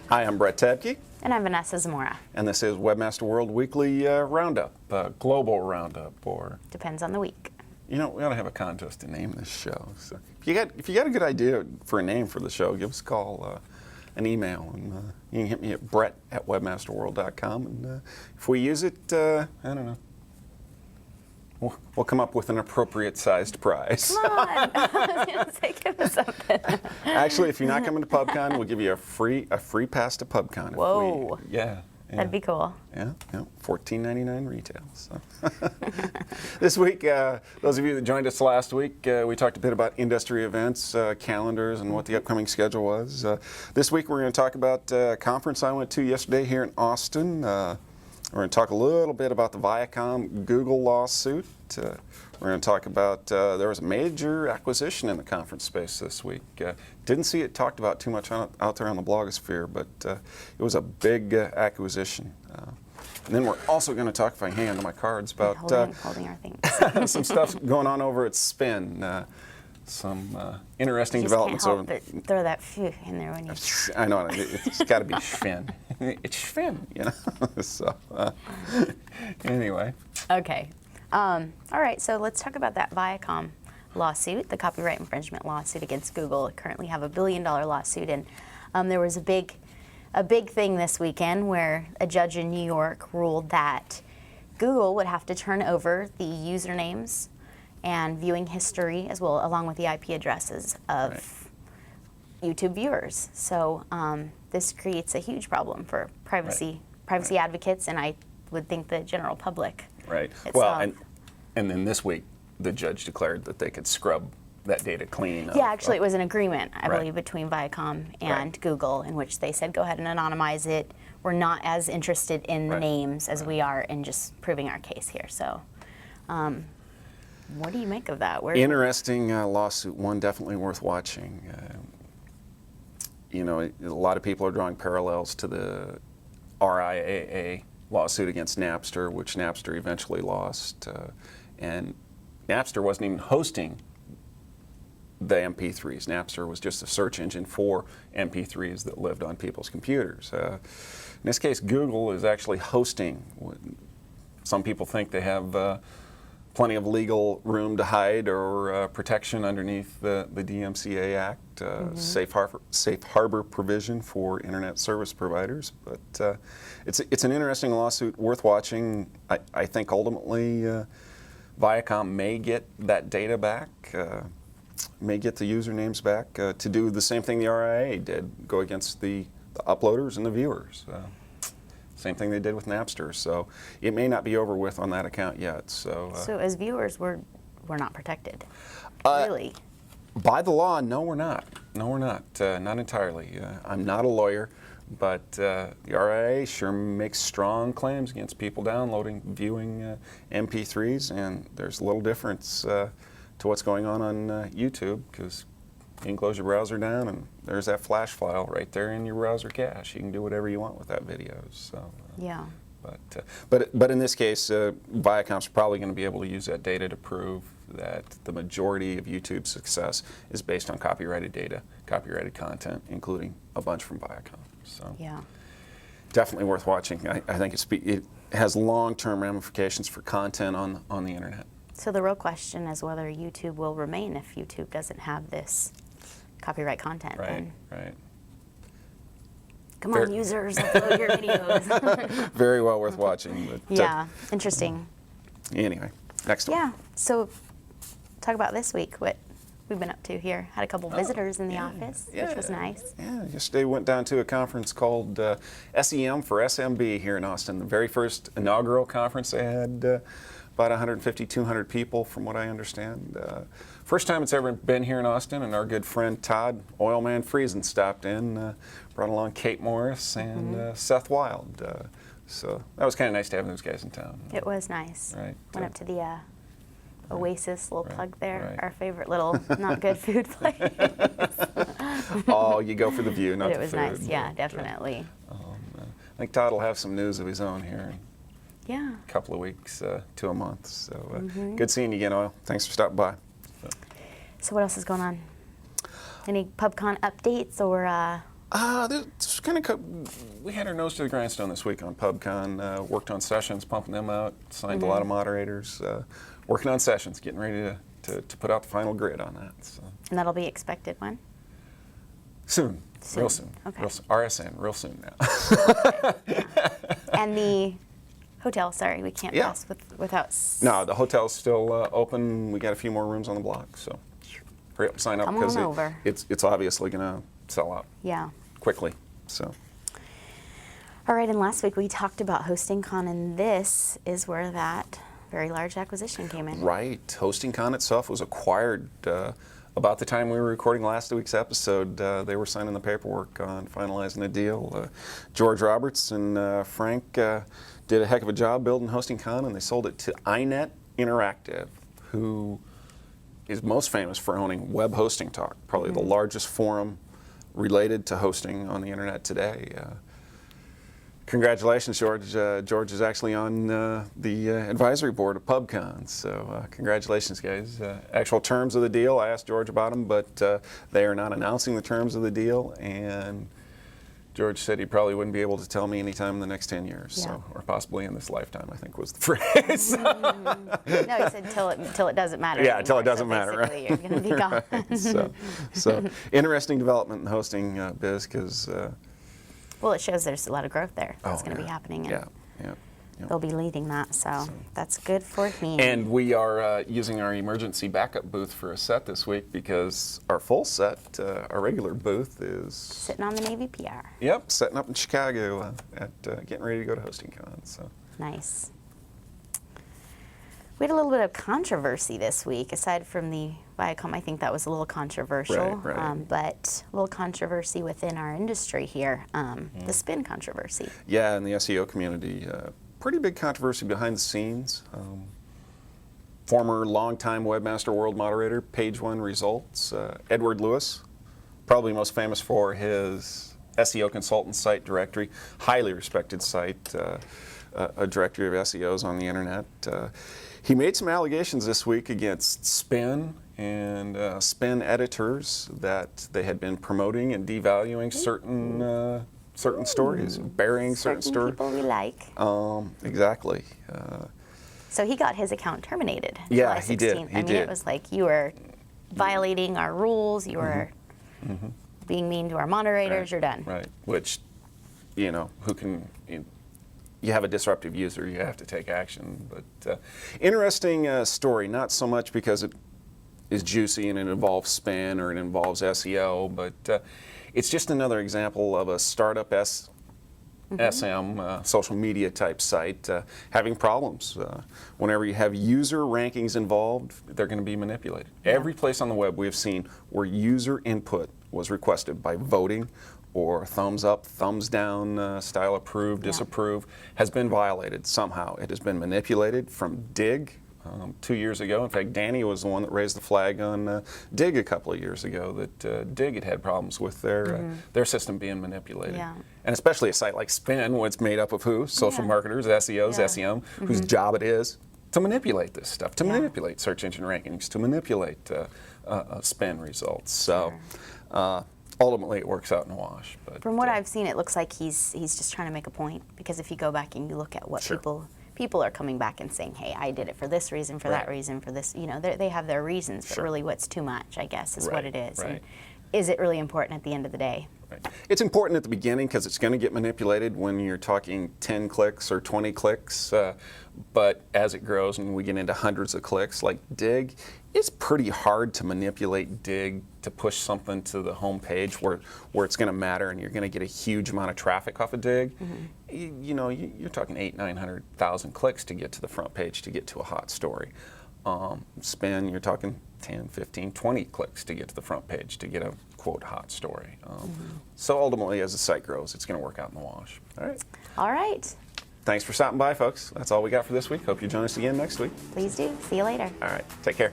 Hi, I'm Brett Tabke. And I'm Vanessa Zamora. And this is WebmasterWorld Weekly Roundup, Global Roundup, or... Depends on the week. You know, we ought to have a contest to name this show. So if you got a good idea for a name for the show, give us a call, an email, and you can hit me at brett@webmasterworld.com. And if we use it, I don't know, we'll come up with an appropriate-sized prize. Come on! I was going to say, give us something. Actually, if you're not coming to PubCon, we'll give you a free pass to PubCon. Whoa! Yeah. That'd be cool. Yeah, $14.99 retail. So. This week, those of you that joined us last week, we talked a bit about industry events, calendars, and what the upcoming schedule was. This week, we're going to talk about a conference I went to yesterday here in Austin. We're going to talk a little bit about the Viacom Google lawsuit. We're going to talk about there was a major acquisition in the conference space this week. Didn't see it talked about too much out there on the blogosphere, but it was a big acquisition. And then we're also going to talk, if I can hand my cards, about holding our things. some stuff going on over at Spin. Some interesting developments. Can't help but throw that phew in there when you. I know it's got to be Spin. It's Spin, you know. So anyway. Okay. All right. So let's talk about that Viacom lawsuit, the copyright infringement lawsuit against Google. Currently have $1 billion lawsuit, and there was a big thing this weekend where a judge in New York ruled that Google would have to turn over the usernames and viewing history as well, along with the IP addresses of YouTube viewers. So this creates a huge problem for privacy advocates, and I would think the general public. Right. Itself. Well, and then this week, the judge declared that they could scrub that data clean. Yeah, actually, it was an agreement, I believe, between Viacom and Google, in which they said, go ahead and anonymize it. We're not as interested in the names as we are in just proving our case here. So. What do you make of that? Interesting lawsuit, one definitely worth watching. You know, a lot of people are drawing parallels to the RIAA lawsuit against Napster, which Napster eventually lost. And Napster wasn't even hosting the MP3s. Napster was just a search engine for MP3s that lived on people's computers. In this case, Google is actually hosting. Some people think they have plenty of legal room to hide or protection underneath the DMCA Act, safe harbor provision for internet service providers. But it's an interesting lawsuit, worth watching. I think ultimately Viacom may get that data back, may get the usernames back to do the same thing the RIAA did, go against the uploaders and the viewers. Same thing they did with Napster, so it may not be over with on that account yet. So as viewers, we're not protected, really? By the law, no, we're not. No, we're not. Not entirely. I'm not a lawyer, but the RIA sure makes strong claims against people downloading, viewing MP3s, and there's a little difference to what's going on YouTube, because you can close your browser down, and there's that flash file right there in your browser cache. You can do whatever you want with that video. So yeah. But in this case, Viacom's probably going to be able to use that data to prove that the majority of YouTube's success is based on copyrighted data, copyrighted content, including a bunch from Viacom. So yeah, definitely worth watching. I think it has long-term ramifications for content on the internet. So the real question is whether YouTube will remain if YouTube doesn't have this copyright content. Right, right. Come on, users, upload your videos. Very well worth watching. But, yeah, interesting. Anyway, next one. Yeah, so talk about this week, what we've been up to here. Had a couple visitors in the office, which was nice. Yeah, yesterday went down to a conference called SEM for SMB here in Austin, the very first inaugural conference they had. About 150, 200 people from what I understand. First time it's ever been here in Austin, and our good friend Todd, Oilman Friesen, stopped in, brought along Kate Morris and Seth Wild. So that was kind of nice to have those guys in town. It was nice. Right. Went up to the Oasis, little plug there, our favorite little not good food place. Oh, you go for the view, not the food. It was nice, yeah, definitely. I think Todd will have some news of his own here. Yeah. A couple of weeks to a month. So good seeing you again, Oil. Thanks for stopping by. So what else is going on? Any PubCon updates or? This kind of we had our nose to the grindstone this week on PubCon. Worked on sessions, pumping them out. Signed a lot of moderators. Working on sessions, getting ready to put out the final grid on that. So. And that'll be expected when? Soon. Real soon. Okay. Real soon. RSN, real soon now. And the hotel, sorry, we can't pass without. No, the hotel's still open. We got a few more rooms on the block, so hurry up, sign up Come because on over. it's obviously going to sell out quickly. So. All right, and last week we talked about HostingCon, and this is where that very large acquisition came in. Right. HostingCon itself was acquired about the time we were recording last week's episode. They were signing the paperwork on finalizing a deal. George Roberts and Frank did a heck of a job building HostingCon, and they sold it to iNet Interactive, who is most famous for owning Web Hosting Talk, probably the largest forum related to hosting on the internet today. Congratulations, George. George is actually on the advisory board of PubCon, so congratulations, guys. Actual terms of the deal, I asked George about them, but they are not announcing the terms of the deal, and George said he probably wouldn't be able to tell me anytime in the next 10 years, so, or possibly in this lifetime, I think was the phrase. No, he said till it doesn't matter. Yeah, anymore. until it doesn't So matter, basically right? You're going to be gone. so interesting development in the hosting biz, because well, it shows there's a lot of growth there that's going to be happening. And yeah. they'll be leading that, so that's good for me. And we are using our emergency backup booth for a set this week because our full set, our regular booth is sitting on the Navy PR. Yep, setting up in Chicago at getting ready to go to HostingCon. So Nice. We had a little bit of controversy this week, aside from the Viacom. I think that was a little controversial, Right. but a little controversy within our industry here, the spin controversy. Yeah, in the SEO community, pretty big controversy behind the scenes. Former longtime WebmasterWorld moderator, Page One Results, Edward Lewis, probably most famous for his SEO consultant site directory, highly respected site, a directory of SEOs on the internet. He made some allegations this week against Spin and Spin editors that they had been promoting and devaluing certain stories, burying certain stories. People we like. Exactly. So he got his account terminated. Yeah, July he did. 16th. He I mean, did. it was like you were violating our rules. You were being mean to our moderators. You're done. Right. Which, who can? You have a disruptive user, you have to take action. But interesting story, not so much because it is juicy and it involves spin or it involves SEO, but it's just another example of a startup SM, social media type site, having problems. Whenever you have user rankings involved, they're going to be manipulated. Yeah. Every place on the web we have seen where user input was requested by voting or thumbs up, thumbs down, style approved, disapprove, has been violated somehow. It has been manipulated from Dig 2 years ago. In fact, Danny was the one that raised the flag on Dig a couple of years ago that Dig had problems with their system being manipulated. Yeah. And especially a site like Spin, what's made up of who? Social marketers, SEOs, SEM, whose job it is to manipulate this stuff, to manipulate search engine rankings, to manipulate spin results. So. Ultimately, it works out in the wash. But from what I've seen, it looks like he's just trying to make a point, because if you go back and you look at what people are coming back and saying, hey, I did it for this reason, for that reason, for this, they have their reasons, but really what's too much, I guess, is what it is. Right. And is it really important at the end of the day? Right. It's important at the beginning because it's going to get manipulated when you're talking 10 clicks or 20 clicks, but as it grows and we get into hundreds of clicks, like Dig, it's pretty hard to manipulate Dig to push something to the home page where it's going to matter and you're going to get a huge amount of traffic off of Dig. You're talking 800,000-900,000 clicks to get to the front page, to get to a hot story. Spin, you're talking 10, 15, 20 clicks to get to the front page to get a quote hot story. So ultimately, as the site grows, it's going to work out in the wash. All right. All right. Thanks for stopping by, folks. That's all we got for this week. Hope you join us again next week. Please do. See you later. All right. Take care.